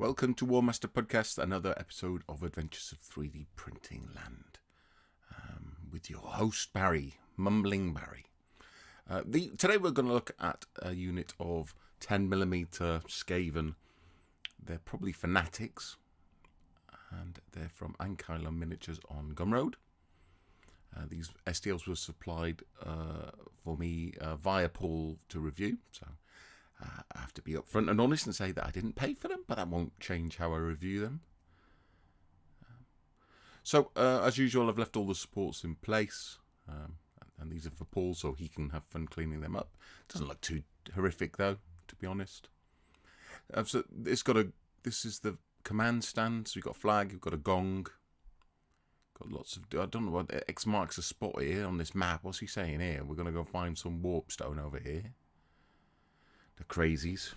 Welcome to Warmaster Podcast, another episode of Adventures of 3D Printing Land, with your host Barry, Mumbling Barry. Today we're going to look at a unit of 10mm Skaven. They're probably fanatics, and they're from Ankylo Miniatures on Gumroad. These STLs were supplied for me via Paul to review, so I have to be upfront and honest and say that I didn't pay for them, but that won't change how I review them. As usual, I've left all the supports in place, and these are for Paul so he can have fun cleaning them up. Doesn't look too horrific though, to be honest. So this is the command stand. So we've got a flag, we've got a gong, got lots of. I don't know what X marks a spot here on this map. What's he saying here? We're gonna go find some warp stone over here. The crazies.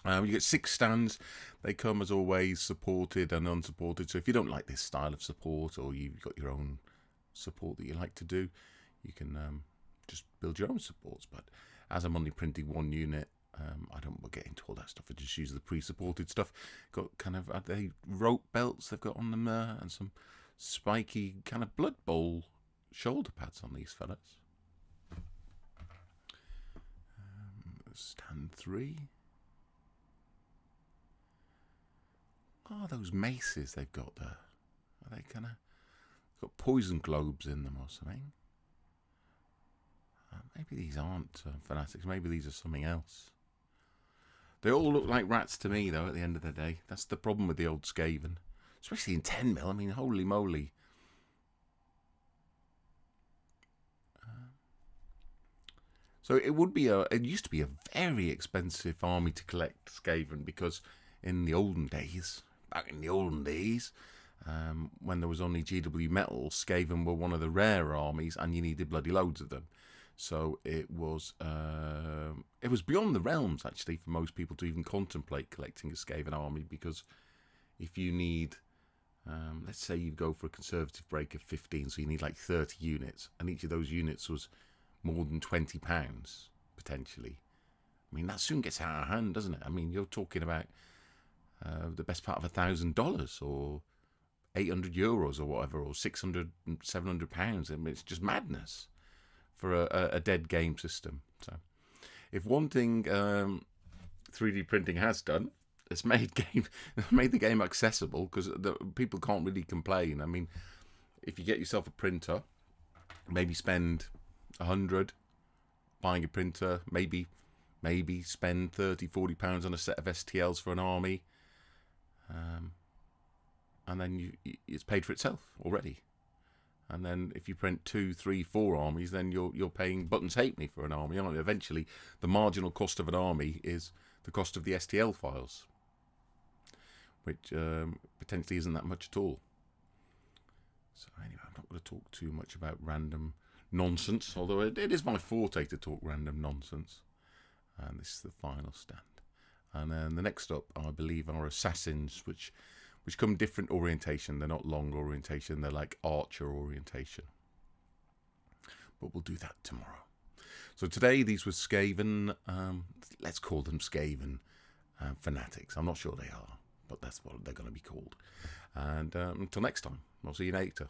You get 6 stands. They come as always supported and unsupported. So if you don't like this style of support, or you've got your own support that you like to do, you can just build your own supports. But as I'm only printing one unit, I don't get into all that stuff. I just use the pre-supported stuff. Got kind of they rope belts they've got on them there, and some spiky kind of Blood Bowl shoulder pads on these fellas. Stand 3. Oh, those maces they've got there. Are they kind of got poison globes in them or something? Maybe these aren't fanatics. Maybe these are something else. They all look like rats to me, though, at the end of the day. That's the problem with the old Skaven. Especially in 10mm. I mean, holy moly. So it used to be a very expensive army to collect Skaven, because in the olden days, when there was only GW Metal, Skaven were one of the rare armies, and you needed bloody loads of them. So it was beyond the realms, actually, for most people to even contemplate collecting a Skaven army, because if you need, let's say you go for a conservative break of 15, so you need like 30 units, and each of those units was more than £20 potentially. I mean, that soon gets out of hand, doesn't it? I mean, you're talking about the best part of $1,000 or €800 or whatever, or 600, 700 pounds. I mean, it's just madness for a dead game system. So, if one thing 3D printing has done, it's made the game accessible, because people can't really complain. I mean, if you get yourself a printer, maybe spend 100 buying a printer, maybe spend 30, 40 pounds on a set of STLs for an army, and then it's paid for itself already. And then if you print 2, 3, 4 armies, then you're paying buttons halfpenny for an army, aren't you? Eventually, the marginal cost of an army is the cost of the STL files, which potentially isn't that much at all. So anyway, I'm not going to talk too much about random nonsense, although it is my forte to talk random nonsense. And this is the final stand. And then the next up, I believe, are assassins, which come different orientation. They're not long orientation, they're like archer orientation. But we'll do that tomorrow. So today, these were Skaven, let's call them Skaven fanatics. I'm not sure they are, but that's what they're going to be called. And until next time, I'll see you later.